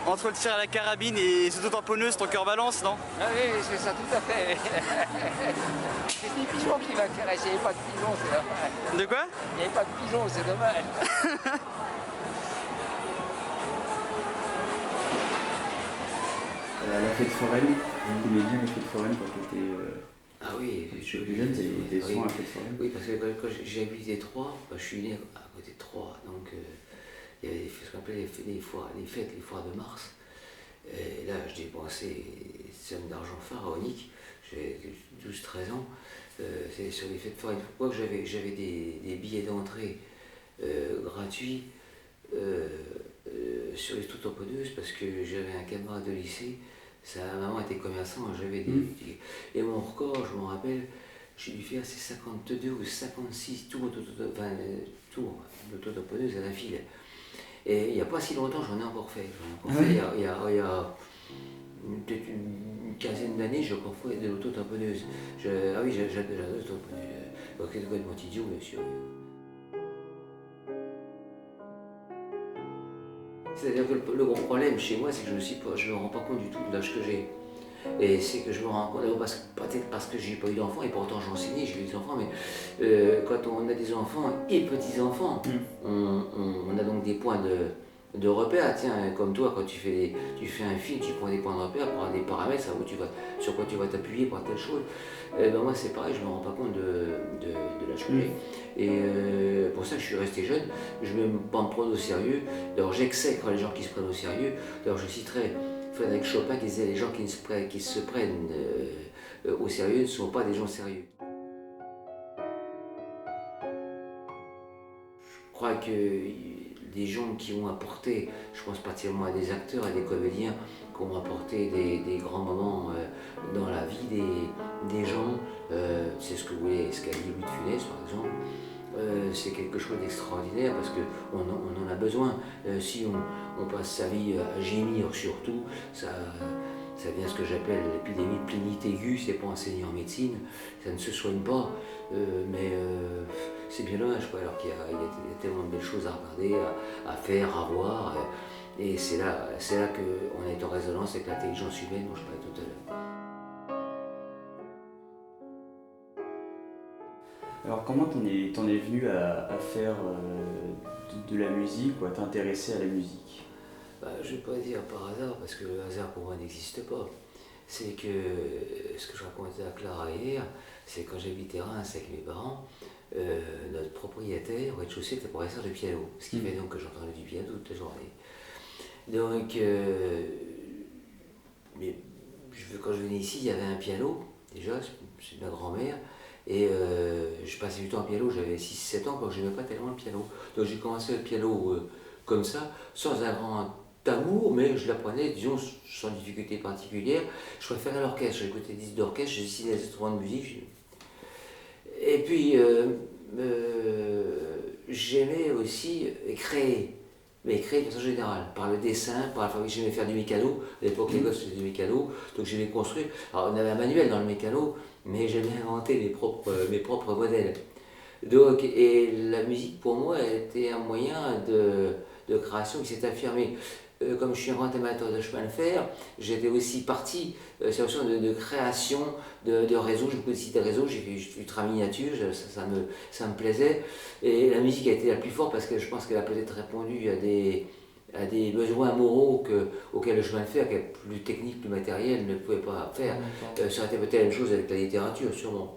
entre le tir à la carabine et les auto-tamponneuse, ton cœur balance, non? Ah oui, c'est ça, tout à fait. C'est des pigeons qui m'intéressent, il n'y avait pas de pigeons, c'est dommage. De quoi? Il n'y avait pas de pigeons, c'est dommage. La fête foraine, vous aimez bien les fêtes foraines quand tu étais Ah oui, plus jeune, tu étais souvent à la fête foraine? Oui, parce que quand j'ai habité Troyes, je suis né à côté de Troyes, donc il y avait ce qu'on appelait les fêtes, les foires de mars. Et là, je dépensais des sommes d'argent pharaoniques, j'avais 12-13 ans, c'est sur les fêtes foraines. Pourquoi que j'avais des billets d'entrée gratuits sur les auto-tamponneuses, parce que j'avais un camarade de lycée, sa maman était commerçant, j'avais des... Et mon record, je me rappelle, j'ai dû faire 52 ou 56 tours d'auto-tamponneuse à la file. Et il n'y a pas si longtemps, j'en ai encore fait. Il y a peut-être une quinzaine d'années, j'ai encore fait de l'auto-tamponneuse. Ah oui, j'adore l'auto-tamponneuse. Qu'est-ce que de mon idiot, bien sûr. C'est-à-dire que le gros problème chez moi, c'est que je ne me rends pas compte du tout de l'âge que j'ai. Et c'est que je me rends compte, peut-être parce que j'ai pas eu d'enfants, et pourtant j'enseignais, j'ai eu des enfants, mais quand on a des enfants et petits-enfants, on a donc des points de repère. Tiens, comme toi, quand tu fais un film, tu prends des points de repère pour avoir des paramètres, sur quoi tu vas t'appuyer pour telle chose. Ben moi c'est pareil, je me rends pas compte de l'âge que j'ai. Et pour ça que je suis resté jeune, je ne veux pas me prendre au sérieux. Alors j'exècre les gens qui se prennent au sérieux. Alors je citerai Frédéric Chopin qui disait les gens qui se prennent au sérieux ne sont pas des gens sérieux. Je crois que des gens qui ont apporté, je pense particulièrement à des acteurs, à des comédiens, qui ont apporté des grands moments dans la vie des gens. C'est ce que voulait ce qu'a dit Louis de Funès par exemple. C'est quelque chose d'extraordinaire parce qu'on en a besoin. Si on passe sa vie à gémir surtout, ça vient ce que j'appelle l'épidémie de plénite aiguë, c'est pas enseigné en médecine, ça ne se soigne pas, mais c'est bien dommage, quoi, alors qu'il y a tellement de belles choses à regarder, à faire, à voir, et c'est là qu'on est en résonance avec l'intelligence humaine dont je parlais tout à l'heure. Alors comment t'en es venu à faire de la musique ou à t'intéresser à la musique? Je ne vais pas dire par hasard, parce que le hasard pour moi n'existe pas. C'est que ce que je racontais à Clara hier, c'est quand j'habitais Reims avec mes parents, notre propriétaire au rez-de-chaussée était professeur de piano, ce qui fait donc que j'entendais du piano toute la journée. Donc, quand je venais ici, il y avait un piano, déjà, c'est de ma grand-mère, et je passais du temps au piano, j'avais 6-7 ans, quand je n'aimais pas tellement le piano. Donc j'ai commencé le piano comme ça, sans un grand amour, mais je l'apprenais, disons, sans difficulté particulière. Je préférais l'orchestre, j'écoutais des disques d'orchestre, j'ai dessinais des instruments de musique. Et puis, j'aimais aussi créer, mais créer de façon générale, par le dessin, par la fabrique. J'aimais faire du mécano, à l'époque les gosses faisaient du mécano, donc j'aimais construire. Alors on avait un manuel dans le mécano, mais j'aimais inventer mes propres modèles. Donc, et la musique pour moi était un moyen de création qui s'est affirmé. Comme je suis un grand amateur de chemin de fer, j'étais aussi parti sur une sorte de création de réseaux. J'ai beaucoup de sites de réseaux, j'ai fait du travail miniature, ça me plaisait. Et la musique a été la plus forte parce que je pense qu'elle a peut-être répondu à des besoins moraux auxquels le chemin de fer, qui est plus technique, plus matériel, ne pouvait pas faire. Ça aurait été peut-être la même chose avec la littérature, sûrement.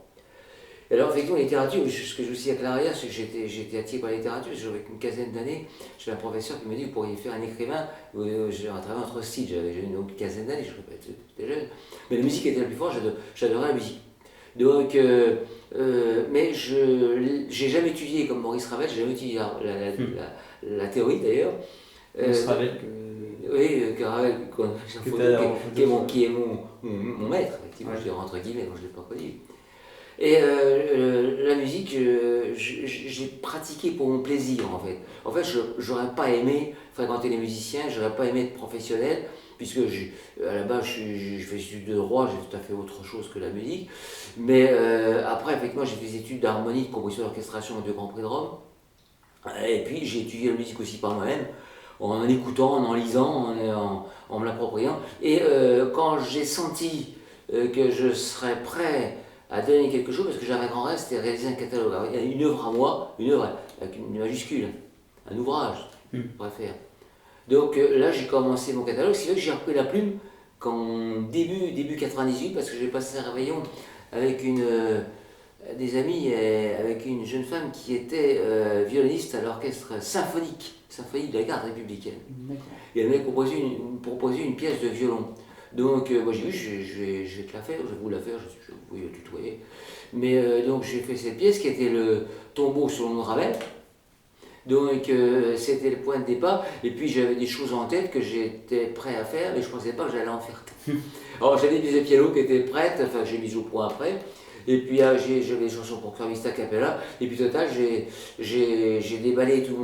Et alors, effectivement, la littérature, ce que je dis à Claria, c'est que j'étais attiré par la littérature. J'avais une quinzaine d'années, j'avais un professeur qui m'a dit que vous pourriez faire un écrivain. J'ai travaillé entre styles, j'avais une quinzaine d'années, je ne sais pas, j'étais jeune. Mais la musique était la plus forte, j'adorais la musique. Donc, mais j'ai jamais étudié comme Maurice Ravel, j'ai jamais étudié la théorie d'ailleurs. Maurice Ravel oui, Ravel, qui est mon maître, effectivement, je dirais entre guillemets, quand je ne l'ai pas connu. Et la musique, j'ai pratiqué pour mon plaisir en fait. En fait, j'aurais pas aimé fréquenter les musiciens, j'aurais pas aimé être professionnel, puisque à la base je fais des études de droit, j'ai tout à fait autre chose que la musique. Mais après, effectivement, j'ai fait des études d'harmonie, de composition d'orchestration et de Grand Prix de Rome. Et puis j'ai étudié la musique aussi par moi-même, en écoutant, en lisant, en me l'appropriant. Et quand j'ai senti que je serais prêt à donner quelque chose, parce que j'avais un grand rêve, c'était réaliser un catalogue. Alors, une œuvre à moi, une œuvre avec une majuscule, un ouvrage, je pourrais faire. Donc là, j'ai commencé mon catalogue, c'est vrai que j'ai repris la plume quand début 98, parce que j'ai passé un réveillon avec des amis, avec une jeune femme qui était violoniste à l'orchestre symphonique de la garde républicaine. Et elle m'avait proposé une pièce de violon. Donc moi j'ai dit, je vais te la faire, je vais vous la faire, je vous tutoyer. Mais donc j'ai fait cette pièce qui était le tombeau selon Ravel. Donc c'était le point de départ, et puis j'avais des choses en tête que j'étais prêt à faire, mais je ne pensais pas que j'allais en faire. Alors j'avais des pianos qui étaient prêtes, enfin j'ai mis au point après, et puis j'avais des chansons pour clarinette a cappella, et puis total j'ai déballé tout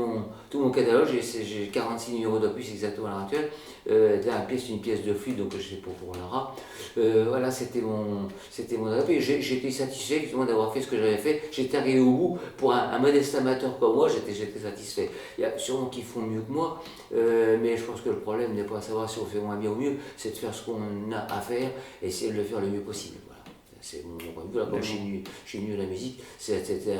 mon catalogue, j'ai 46 numéros d'opus exactement à l'heure actuelle, une pièce de flûte, donc je sais pas pour Lara. Voilà, c'était mon rêve, et j'étais satisfait justement d'avoir fait ce que j'avais fait, j'étais arrivé au bout, pour un modeste amateur comme moi, j'étais satisfait. Il y a sûrement qui font mieux que moi, mais je pense que le problème n'est pas à savoir si on fait moins bien ou mieux, c'est de faire ce qu'on a à faire, et essayer de le faire le mieux possible. Voilà. C'est mon point de vue. Là, quand je suis venu à la musique, c'était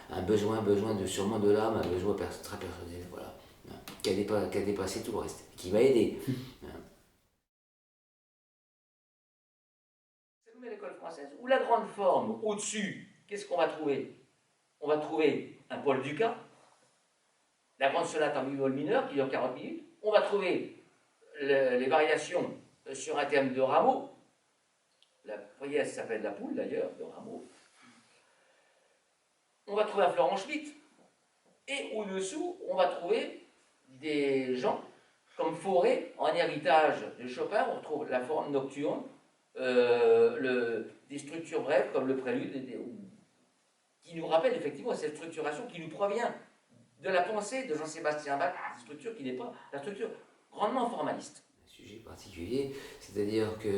un besoin sûrement de l'âme, un besoin très personnel, voilà, hein, qui a dépassé tout le reste, qui m'a aidé. Hein. Cette nouvelle école française, où la grande forme, au-dessus, qu'est-ce qu'on va trouver? On va trouver un Paul Dukas, la grande sonate en mi bémol mineur qui dure 40 minutes. On va trouver les variations sur un thème de Rameau. La pièce s'appelle La Poule d'ailleurs, de Rameau. On va trouver un Florent Schmitt. Et au-dessous, on va trouver des gens comme Fauré, en héritage de Chopin. On retrouve la forme nocturne, des structures brèves comme le prélude, qui nous rappelle effectivement cette structuration qui nous provient de la pensée de Jean-Sébastien Bach, une structure qui n'est pas la structure grandement formaliste. Un sujet particulier, c'est-à-dire que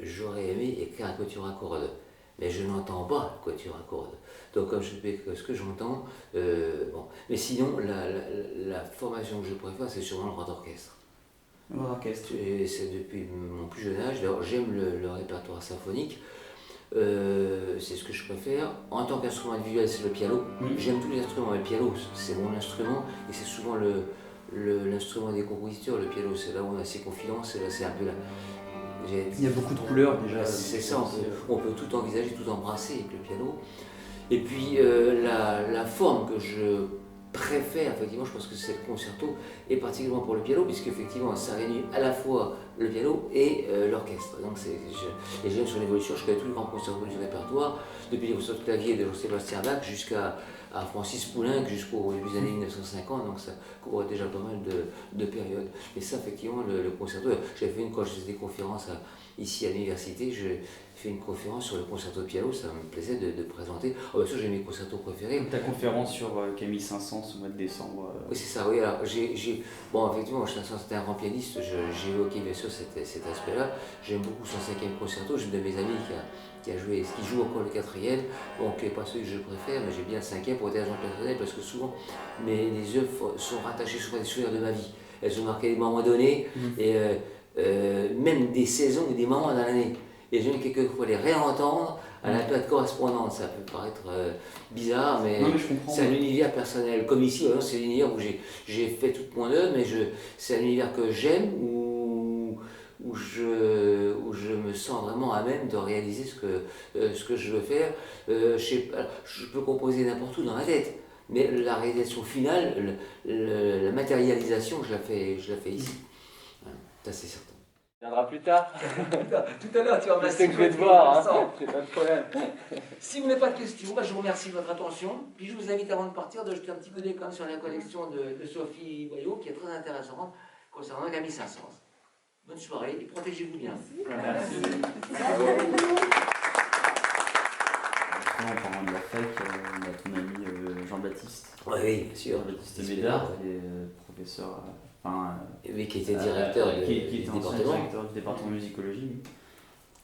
j'aurais aimé écrire un quatuor à cordes, mais je n'entends pas le quatuor à cordes. Donc comme je fais ce que j'entends, bon. Mais sinon, la formation que je préfère, c'est sûrement le grand orchestre. Le grand orchestre. Et c'est depuis mon plus jeune âge. D'ailleurs, j'aime le répertoire symphonique. C'est ce que je préfère. En tant qu'instrument individuel, c'est le piano. J'aime tous les instruments, mais le piano, c'est mon instrument, et c'est souvent l'instrument des compositeurs. Le piano, c'est là où on a ses confidences, c'est un peu là. Il y a beaucoup de couleurs déjà. C'est ça, on peut tout envisager, tout embrasser avec le piano. Et puis la forme que je préfère, effectivement, je pense que c'est le concerto, et particulièrement pour le piano, puisque effectivement ça réunit à la fois le piano et l'orchestre. Donc et j'aime son évolution, je connais tous les grands concertos du répertoire, depuis les concertos de clavier de Jean-Sébastien Bach jusqu'à Francis Poulenc, jusqu'au début des années 1950, donc ça couvre déjà pas mal de périodes. Et ça, effectivement, le concerto, j'avais fait quand je faisais des conférences ici à l'université, je fais une conférence sur le concerto de piano, ça me plaisait de présenter. Oh, bien sûr, j'ai mes concertos préférés. Ta conférence sur Camille Saint-Saëns au mois de décembre. Oui, c'est ça, oui. Alors, bon, effectivement, Saint-Saëns c'était un grand pianiste, j'ai évoqué bien sûr cet aspect-là. J'aime beaucoup son 5e concerto, j'ai une de mes amies qui joue encore le 4e, bon, qui n'est pas celui que je préfère, mais j'ai bien le 5e pour des raisons personnelles, parce que souvent, les œuvres sont rattachées souvent à des souvenirs de ma vie. Elles ont marqué des moments donnés, et même des saisons ou des moments dans l'année. Et j'aime quelquefois les réentendre à la période correspondante. Ça peut paraître bizarre, mais c'est un univers personnel. Comme ici, c'est l'univers où j'ai fait toute mon œuvre, mais c'est un univers que j'aime, où je me sens vraiment à même de réaliser ce que je veux faire. Je peux composer n'importe où dans ma tête, mais la réalisation finale, la matérialisation, je la fais ici. Ça, c'est certain. Il viendra plus tard. Tout à l'heure, tu vas je vais te voir, hein. C'est pas de problème. Si vous n'avez pas de questions, je vous remercie de votre attention. Puis je vous invite avant de partir de jeter un petit coup d'œil sur la collection de Sophie Boyot, qui est très intéressante concernant Camille Saint-Saëns. Bonne soirée et protégez-vous bien. Merci. En parlant de la fac, on a ton ami Jean-Baptiste. Oui, bien sûr. Jean-Baptiste Médard, il est professeur. Oui, qui était directeur du département de musicologie.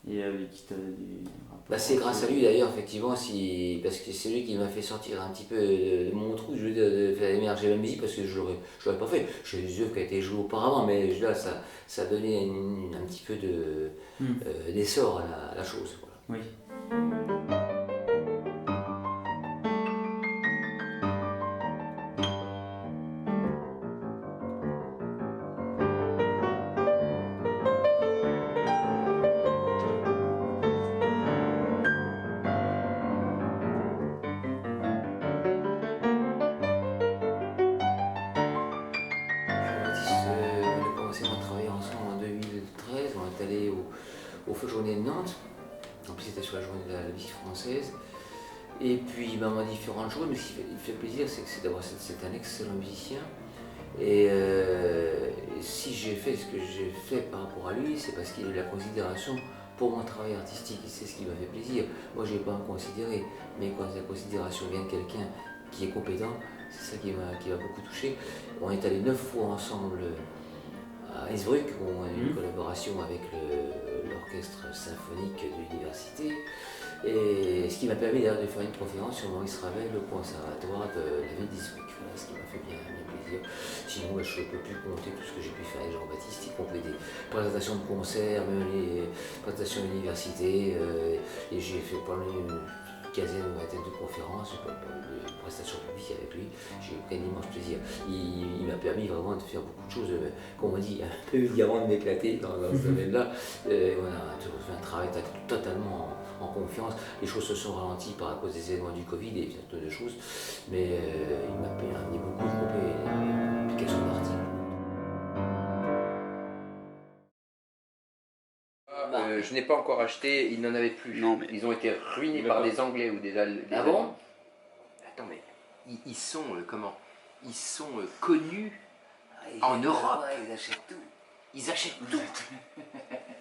Et avec qui tu as des rapports? Bah, c'est grâce à lui d'ailleurs, effectivement, parce que c'est lui qui m'a fait sortir un petit peu de mon trou, je veux dire, de faire émerger la musique, parce que je l'aurais pas fait. J'ai des œuvres qui ont été jouées auparavant, mais là, ça a donné un petit peu d'essor à la chose. Voilà. Oui. On a commencé à travailler ensemble en 2013, on est allé au Feu Journée de Nantes, en plus c'était sur la journée de la musique française. Et puis ben, on a différentes choses, mais ce qui fait plaisir, c'est d'avoir c'est un excellent musicien. Et si j'ai fait ce que j'ai fait par rapport à lui, c'est parce qu'il a eu la considération pour mon travail artistique, et c'est ce qui m'a fait plaisir. Moi je n'ai pas à me considérer, mais quand la considération vient de quelqu'un qui est compétent, c'est ça qui m'a beaucoup touché. On est allé 9 fois ensemble à Innsbruck, où on a eu une collaboration avec l'orchestre symphonique de l'université. Et ce qui m'a permis d'ailleurs de faire une conférence sur Maurice Ravel au conservatoire de la ville d'Innsbruck. Voilà, ce qui m'a fait bien plaisir. Sinon, je ne peux plus compter tout ce que j'ai pu faire avec Jean-Baptiste, y compris des présentations de concerts, même les présentations à l'université. Et j'ai fait pendant une quinzaine ou vingtaine de conférences, de prestations publiques avec lui. J'ai pris un immense plaisir. Il m'a permis vraiment de faire beaucoup de choses, comme on dit, un peu évidemment de m'éclater dans ce domaine-là. On a fait un travail totalement en confiance. Les choses se sont ralenties par cause des événements du Covid et bien de choses, mais il m'a permis beaucoup de publication d'articles. Je n'ai pas encore acheté, ils n'en avaient plus. Non, mais... Ils ont été ruinés par des Anglais ou des Allemands. Ah bon? Attends, mais ils sont comment? Ils sont connus en Europe. Ils achètent tout. Ils achètent tout.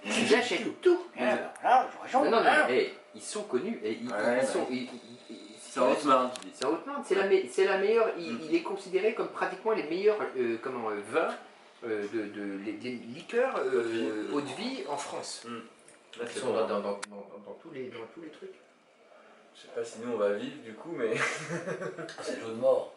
Ils achètent tout. Non, non, mais ils sont connus. Et c'est en Haute-Marne. C'est en Haute-Marne. C'est la meilleure. Il est considéré comme pratiquement les meilleurs vins. Des liqueurs eau de vie en France. Là, Ils sont dans tous les trucs. Je sais pas si nous on va vivre du coup, mais. C'est le jeu de mort.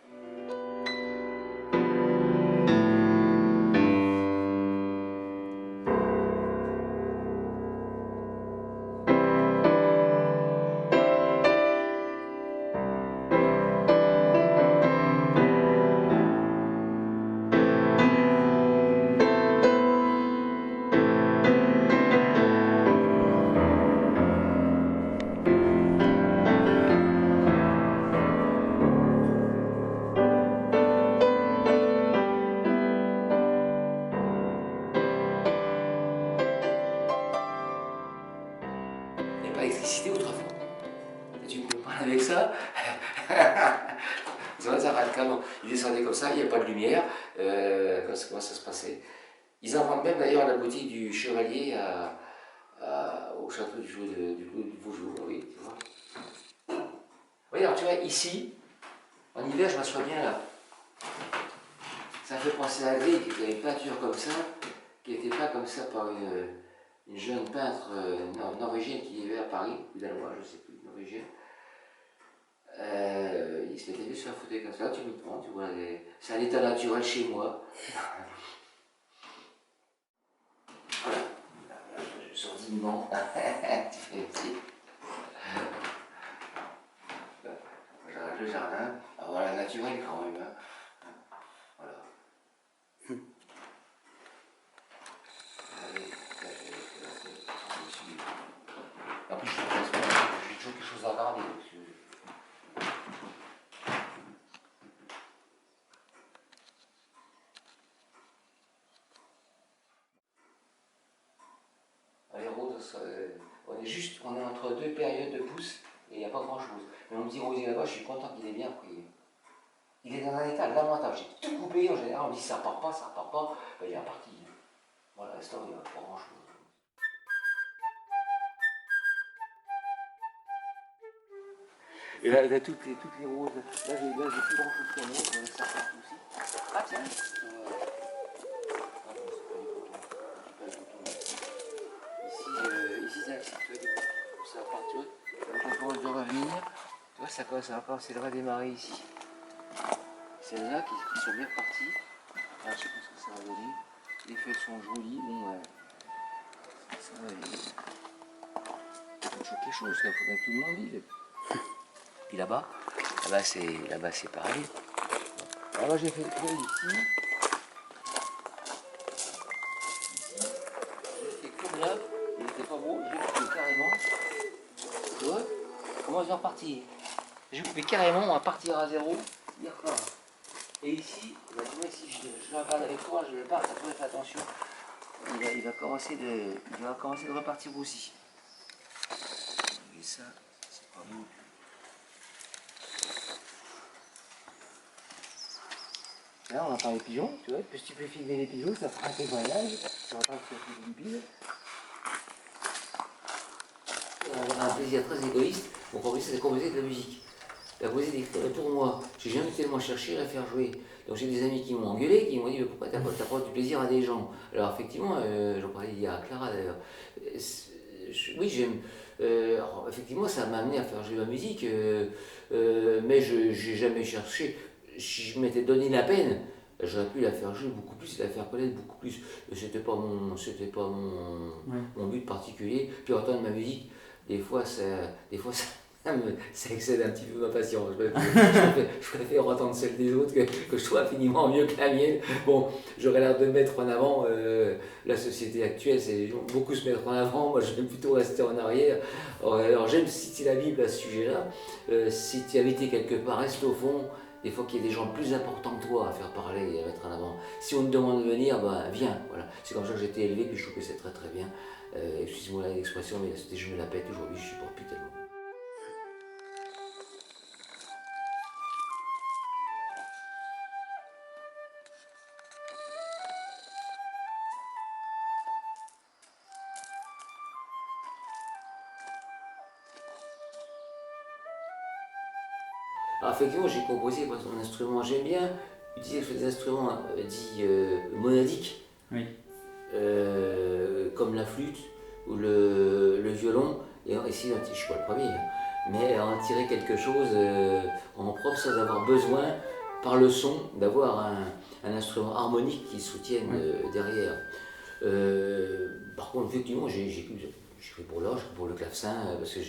L'électricité autrefois. Et tu me compares avec ça. Il descendait comme ça, il n'y avait pas de lumière. Comment ça se passait? Ils en vendent même d'ailleurs à la boutique du Chevalier au château du Vaujour. Oui, tu vois. Oui, alors tu vois, ici, en hiver, je m'assois bien là. Ça me fait penser à Grieg, qui avait une peinture comme ça, qui n'était pas comme ça par une jeune peintre norvégienne qui vivait à Paris, ou danois, je ne sais plus, norvégienne. Il se mettait sur un fauteuil comme ça, tu me prends, tu vois, c'est un état naturel chez moi. Voilà, je sors dignement. Tu fais petit. J'arrête le jardin, alors voilà, naturel quand même. Hein. Voilà. En plus, j'ai toujours quelque chose à regarder. Les roses, on est entre deux périodes de pousse et il n'y a pas grand chose. Mais on me dit rosier là-bas, je suis content qu'il est bien pris. Il est dans un état lamentable. J'ai tout coupé en général, on me dit ça part pas, ben, il est reparti. Voilà, l'instant il n'y a pas grand chose. Et là toutes les roses, là j'ai plus grand chose qu'un autre, ça part aussi. Ah tiens Ici Ça part, tu vois, quand on commence de revenir, tu vois, ça commence encore, c'est de redémarrer ici. Celles-là qui sont bien parties. Alors, je sais pas ce que ça va donner. Les feuilles sont jolies, bon, ça va aller. Il faut quelque chose, il faut bien que tout le monde vive. Puis là-bas c'est pareil. Alors là, j'ai fait le trou ici. J'ai fait comme là, il n'était pas beau, j'ai coupé carrément. Tu vois, comment je vais repartir? J'ai coupé carrément, on va partir à zéro, il repart. Et ici, bah, tu vois, ici je le regarde avec toi, je le pars, tu fais attention. Il va commencer de repartir aussi. Et ça, c'est pas beau. Là, on entend les pigeons, tu vois, si tu peux filmer les pigeons, ça fera un témoignage. Tu entends que tu as une pile. On a un plaisir très égoïste, mon premier c'est de composer de la musique. La poser d'écrire pour moi. J'ai jamais tellement cherché à la faire jouer. Donc j'ai des amis qui m'ont engueulé, qui m'ont dit mais pourquoi t'as pas du plaisir à des gens. Alors effectivement, j'en parlais hier à Clara d'ailleurs. Oui, j'aime. Alors, effectivement, ça m'a amené à faire jouer ma musique, mais je n'ai jamais cherché. Si je m'étais donné la peine, j'aurais pu la faire jouer beaucoup plus, la faire connaître beaucoup plus. C'était pas mon but particulier. Puis entendre ma musique, des fois ça excède un petit peu ma patience. Je préfère entendre celle des autres que je trouve infiniment mieux que la mienne. Bon, j'aurais l'air de mettre en avant la société actuelle, c'est les gens beaucoup se mettre en avant, moi j'aime plutôt rester en arrière. Alors j'aime citer la Bible à ce sujet-là. Si tu es invité quelque part, reste au fond. Des fois qu'il y a des gens plus importants que toi à faire parler et à mettre en avant. Si on te demande de venir, ben viens. Voilà. C'est comme ça que j'ai été élevé, puis je trouve que c'est très très bien. Excusez-moi l'expression, mais je me la pète aujourd'hui, je supporte plus tellement. Alors effectivement, j'ai composé par exemple un instrument, j'aime bien utiliser des instruments dits monadiques, Oui. Comme la flûte ou le violon, et essayer, je ne suis pas le premier, mais en tirer quelque chose en propre sans avoir besoin, par le son, d'avoir un instrument harmonique qui soutienne derrière. Par contre, effectivement, j'ai fait pour l'orge, pour le clavecin, parce que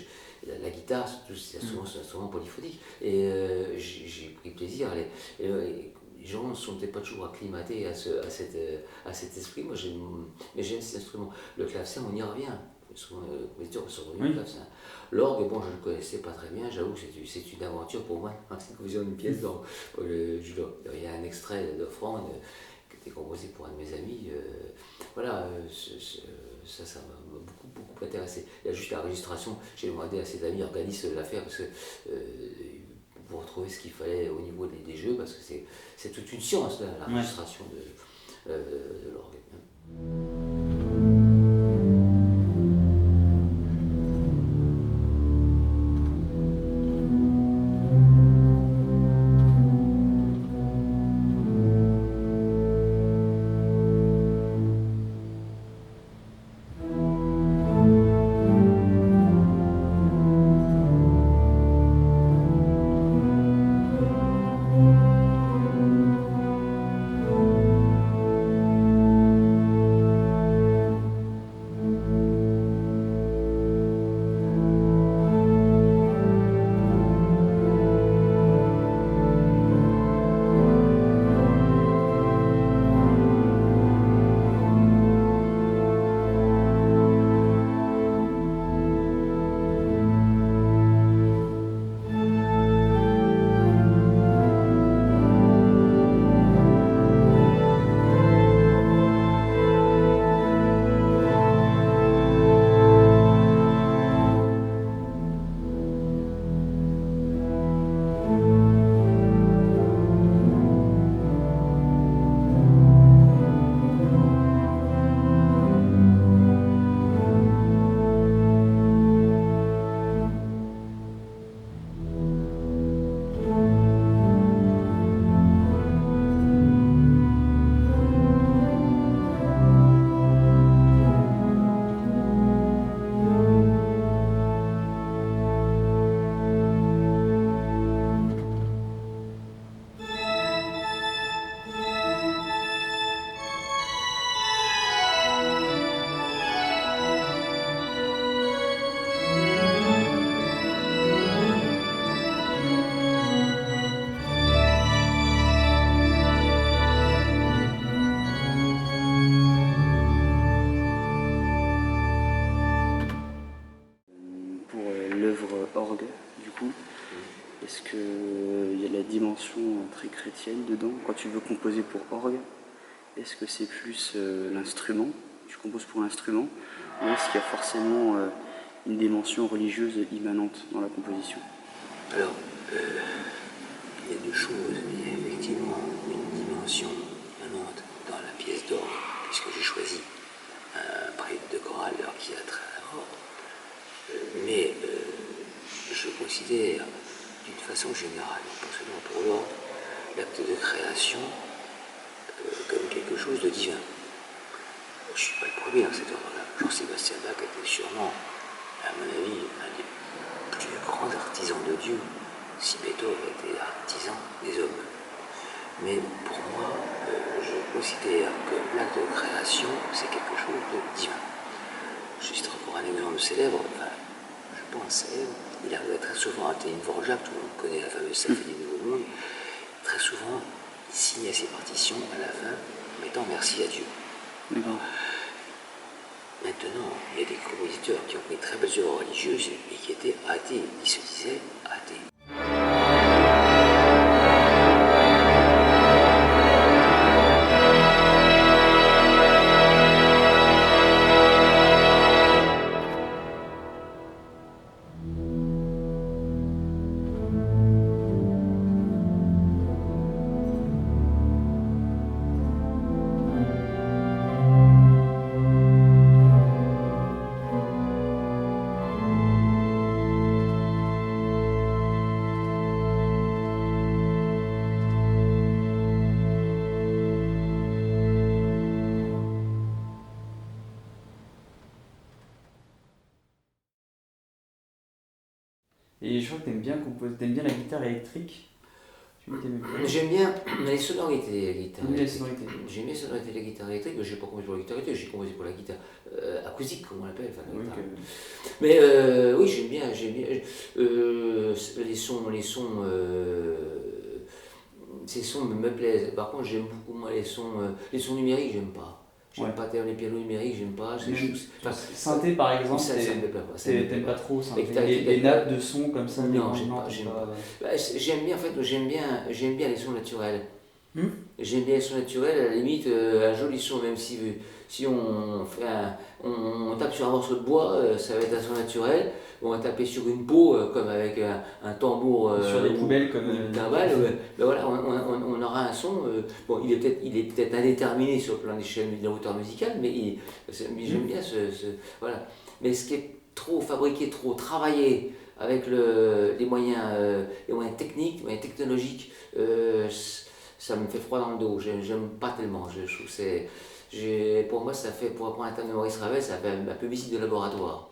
la guitare, c'est un instrument polyphonique. Et j'ai pris plaisir. Les gens ne sont peut-être pas toujours acclimatés à cet esprit. Moi, j'aime cet instrument. Le clavecin, on y revient. Le clavecin. L'orgue, bon, je ne le connaissais pas très bien. J'avoue que c'est une aventure pour moi. C'est une composition d'une pièce dans il y a un extrait d'Offrande qui était composé pour un de mes amis. Voilà, ça m'a beaucoup intéressé. Il y a juste la registration, j'ai demandé à ses amis organisent l'affaire parce que pour retrouver ce qu'il fallait au niveau des jeux, parce que c'est toute une science là, la registration de l'orgue. beaucoup. Est-ce qu'il y a la dimension très chrétienne dedans? Quand tu veux composer pour orgue, est-ce que c'est plus l'instrument? Tu composes pour l'instrument? Ou est-ce qu'il y a forcément une dimension religieuse immanente dans la composition? Alors, il y a deux choses. Il y a effectivement une dimension immanente dans la pièce d'orgue, puisque j'ai choisi un prélude de chorale d'orchestre à la mort. Mais je considère d'une façon générale, pas seulement pour l'orgue, l'acte de création comme quelque chose de divin. Je ne suis pas le premier dans cet ordre-là. Jean-Sébastien Bach était sûrement, à mon avis, un des plus grands artisans de Dieu, si Beethoven était artisan des hommes. Mais pour moi, je considère que l'acte de création, c'est quelque chose de divin. Je citerai encore un exemple célèbre, enfin, je pense célèbre. Il arrive très souvent à Antonin Dvorak, tout le monde connaît la fameuse symphonie du Nouveau Monde. Très souvent, il signait ses partitions à la fin, mettant merci à Dieu. Maintenant, il y a des compositeurs qui ont fait très belles œuvres religieuses et qui étaient athées. Ils se disaient athées. Et je crois que t'aimes bien composer, t'aimes bien la guitare électrique. J'aime bien les sonorités de la guitare électrique. J'aime bien les sonorités de la guitare électrique, mais je n'ai pas composé pour la guitare électrique, j'ai composé pour la guitare acoustique, comme on l'appelle. Enfin, la guitare. Mais oui, j'aime bien ces sons me plaisent. Par contre, j'aime beaucoup moins les sons numériques, j'aime pas. J'aime pas les pianos numériques, j'aime pas. Synthé par exemple, t'aimes pas trop les nappes de son comme ça? Non, j'aime pas. J'aime bien, en fait, j'aime bien les sons naturels. J'aime bien les sons naturels, à la limite, un joli son, même si on tape sur un morceau de bois, ça va être un son naturel. On va taper sur une peau, comme avec un tambour. Sur des poubelles comme une timbale. Ben voilà, on aura un son. Bon, il est peut-être indéterminé sur le plan d'échelle de la hauteur musicale, mais j'aime bien voilà. Mais ce qui est trop fabriqué, trop travaillé avec les moyens techniques, les moyens technologiques, ça me fait froid dans le dos. J'aime pas tellement. Je trouve pour moi, ça fait, pour reprendre un terme de Maurice Ravel, ça fait un peu visite de laboratoire.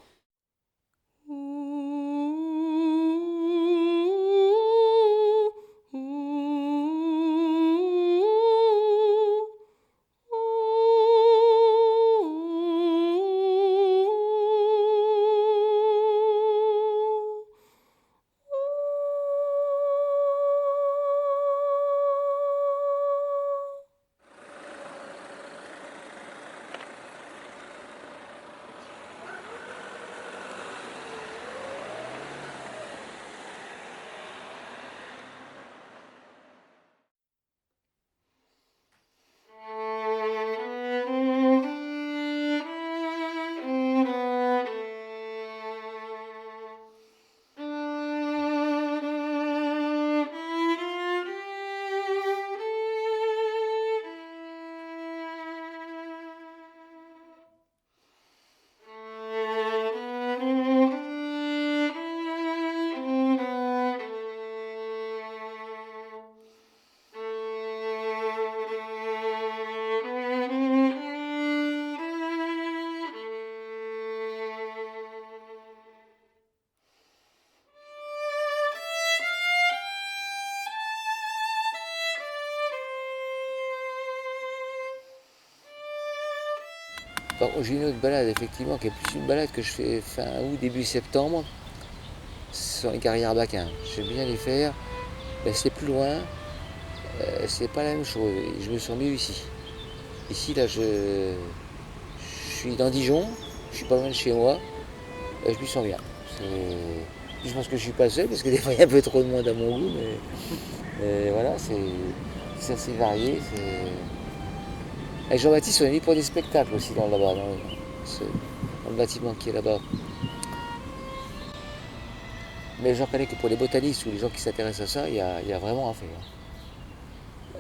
Par contre, j'ai une autre balade, effectivement, qui est plus une balade que je fais fin août, début septembre. Ce sont les carrières Baquin. J'aime bien les faire. Ben, c'est plus loin. C'est pas la même chose. Je me sens mieux ici. Ici, là, je suis dans Dijon. Je suis pas loin de chez moi. Je me sens bien. Puis je pense que je suis pas le seul, parce que des fois il y a un peu trop de monde à mon goût, mais voilà, c'est assez varié. Avec Jean-Baptiste, on est venu pour des spectacles aussi là-bas, dans le bâtiment qui est là-bas. Mais j'en connais que pour les botanistes ou les gens qui s'intéressent à ça, il y a vraiment à faire.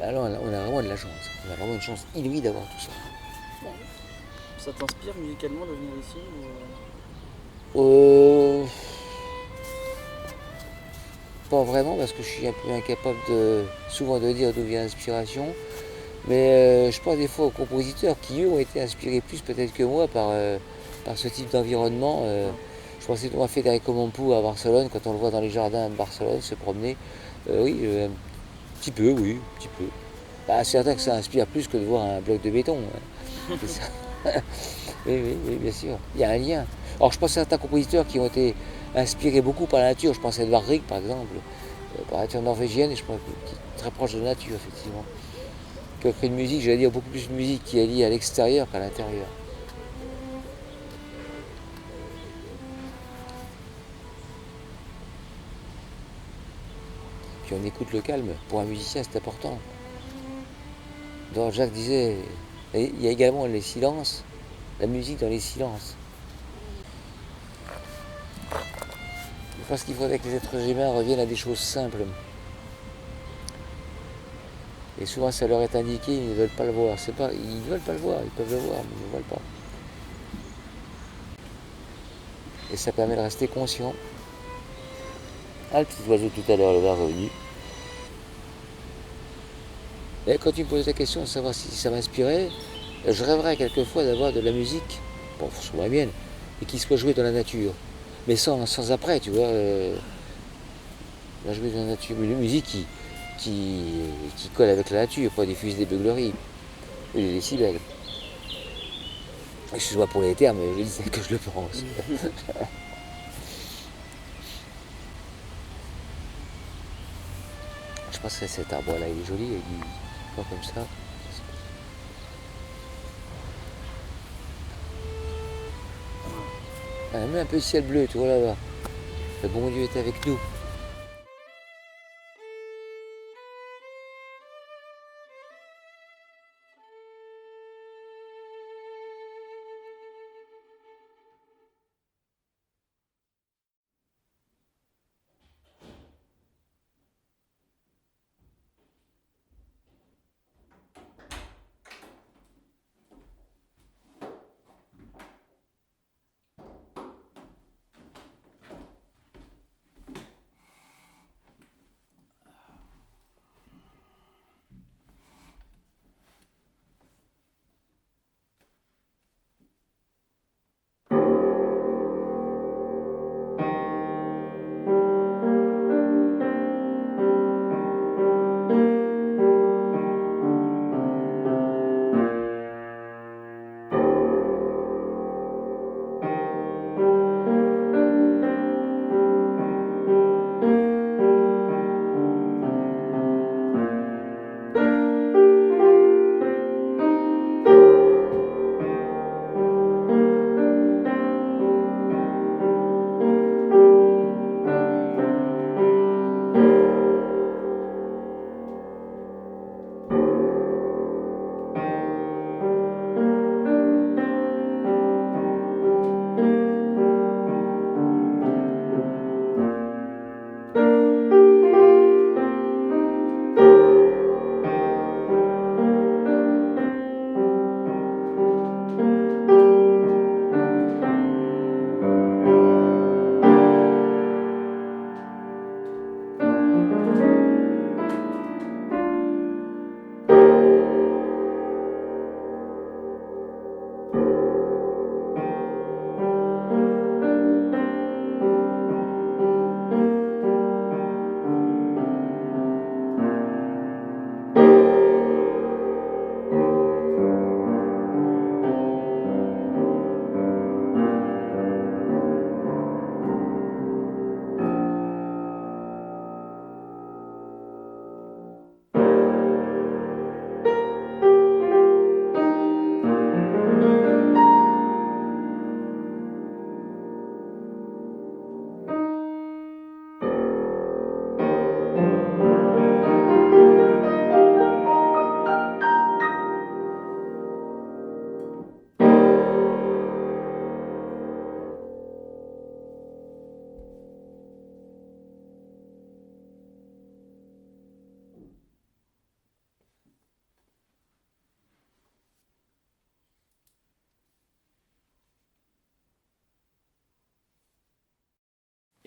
Alors on a vraiment de la chance. On a vraiment une chance inouïe d'avoir tout ça. Ça t'inspire musicalement de venir ici Euh, Pas vraiment, parce que je suis un peu incapable souvent de dire d'où vient l'inspiration. Mais je pense des fois aux compositeurs qui, eux, ont été inspirés plus peut-être que moi par ce type d'environnement. Je pense notamment à Federico Mompou à Barcelone, quand on le voit dans les jardins de Barcelone se promener. Oui, un petit peu, oui, un petit peu. Bah, c'est certain que ça inspire plus que de voir un bloc de béton. Hein. C'est ça. Oui, bien sûr. Il y a un lien. Alors je pense à certains compositeurs qui ont été inspirés beaucoup par la nature. Je pense à Edvard Grieg, par exemple, par la nature norvégienne, et je pense qui est très proche de la nature, effectivement. Qui a créé une musique, j'allais dire, beaucoup plus de musique qui est liée à l'extérieur qu'à l'intérieur. Puis on écoute le calme. Pour un musicien, c'est important. Donc Jacques disait, il y a également les silences, la musique dans les silences. Je pense qu'il faudrait que les êtres humains reviennent à des choses simples. Et souvent ça leur est indiqué, ils ne veulent pas le voir. Ils ne veulent pas le voir, ils peuvent le voir, mais ils ne veulent pas. Et ça permet de rester conscient. Ah, le petit oiseau tout à l'heure, le var revenu. Et quand tu me posais la question de savoir si ça m'inspirait, je rêverais quelquefois d'avoir de la musique, bon, sur la mienne, et qui soit jouée dans la nature. Mais sans après, tu vois. La jouer dans la nature. Une musique qui colle avec la nature, pas des fusils, des beugleries, ou des décibels. Excuse-moi pour les termes, mais je dis que je le pense. Je pense que cet arbre-là, il est joli, il est pas comme ça. On a même un peu de ciel bleu, tu vois là-bas. Le bon Dieu est avec nous.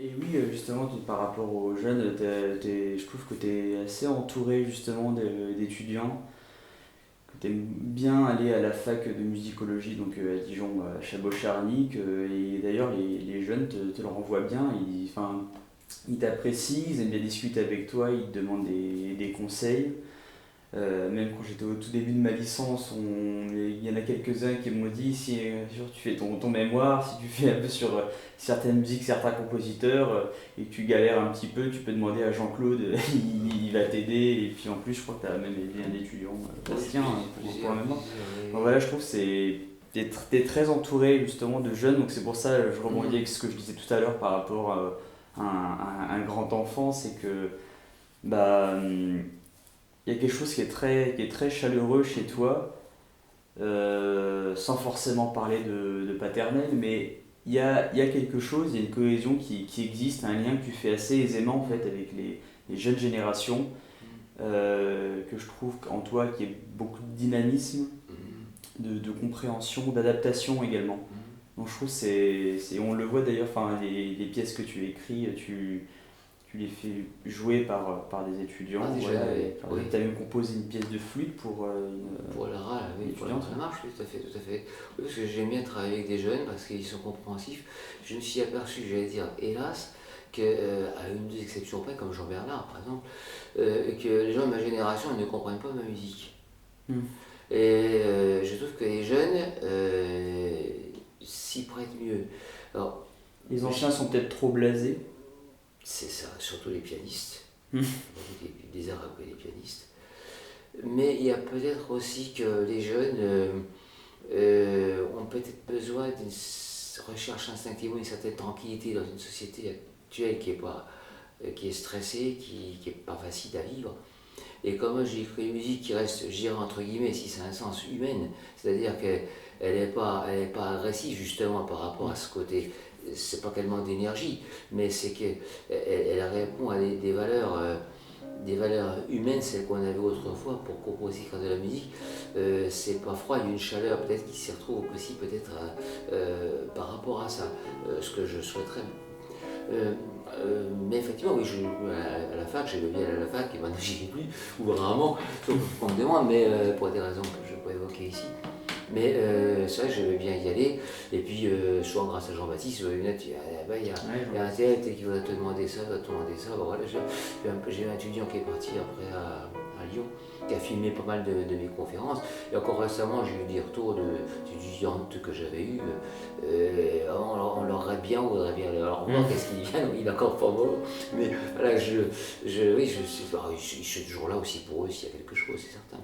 Et oui, justement, par rapport aux jeunes, je trouve que tu es assez entouré justement d'étudiants, que tu aimes bien aller à la fac de musicologie, donc à Dijon, à Chabot-Charny, et d'ailleurs les jeunes te le renvoient bien, enfin, ils t'apprécient, ils aiment bien discuter avec toi, ils te demandent des conseils. Même quand j'étais au tout début de ma licence, il y en a quelques-uns qui m'ont dit si tu fais ton mémoire, si tu fais un peu sur certaines musiques, certains compositeurs, et que tu galères un petit peu, tu peux demander à Jean-Claude, il va t'aider. Et puis en plus, je crois que tu as même aidé un étudiant bastien pour la mémoire. Donc voilà, je trouve que t'es très entouré justement de jeunes, donc c'est pour ça je rebondis avec ce que je disais tout à l'heure par rapport à un grand enfant, c'est que bah, il y a quelque chose qui est très chaleureux chez toi, sans forcément parler de paternel, mais il y a quelque chose, il y a une cohésion qui existe, un lien que tu fais assez aisément en fait avec les jeunes générations, que je trouve en toi qui est beaucoup de dynamisme, de compréhension, d'adaptation également. Donc je trouve on le voit d'ailleurs, enfin les pièces que tu écris, tu les fais jouer par des étudiants. Déjà, oui. Tu as même composé une pièce de flûte pour Lara, oui, étudiante. Ça marche, oui, tout à fait. Oui, parce que j'aime bien travailler avec des jeunes parce qu'ils sont compréhensifs. Je me suis aperçu, j'allais dire, hélas, qu'à une ou deux exceptions près, comme Jean Bernard par exemple, que les gens de ma génération ne comprennent pas ma musique. Et je trouve que les jeunes s'y prêtent mieux. Alors, les anciens sont peut-être trop blasés. C'est ça, surtout les pianistes, des arabes et les pianistes. Mais il y a peut-être aussi que les jeunes ont peut-être besoin d'une recherche instinctivement une certaine tranquillité dans une société actuelle qui est stressée, qui n'est pas facile à vivre. Et comme j'ai écrit une musique qui reste, je dirais entre guillemets, si c'est un sens humaine, c'est-à-dire qu'elle n'est pas agressive justement par rapport à ce côté. C'est pas qu'elle manque d'énergie, mais c'est qu'elle répond à des valeurs humaines, celles qu'on avait autrefois pour composer de la musique. C'est pas froid, il y a une chaleur peut-être qui s'y retrouve aussi peut-être par rapport à ça, ce que je souhaiterais. Mais effectivement, oui, à la fac, j'aimais bien aller à la fac, et maintenant j'y vais plus, ou rarement, sauf qu'on me demande, mais pour des raisons que je ne vais pas évoquer ici. Mais c'est vrai que j'aimais bien y aller, et puis souvent grâce à Jean-Baptiste, il y a un tel qui va te demander ça, Bon, voilà, j'ai un étudiant qui est parti après à Lyon, qui a filmé pas mal de mes conférences, et encore récemment j'ai eu des retours d'étudiantes que j'avais eues, on leur rêve bien, on voudrait bien leur voir, qu'est-ce qu'il vient, il est encore pas bon, mais voilà, je suis toujours là aussi pour eux s'il y a quelque chose, c'est certain.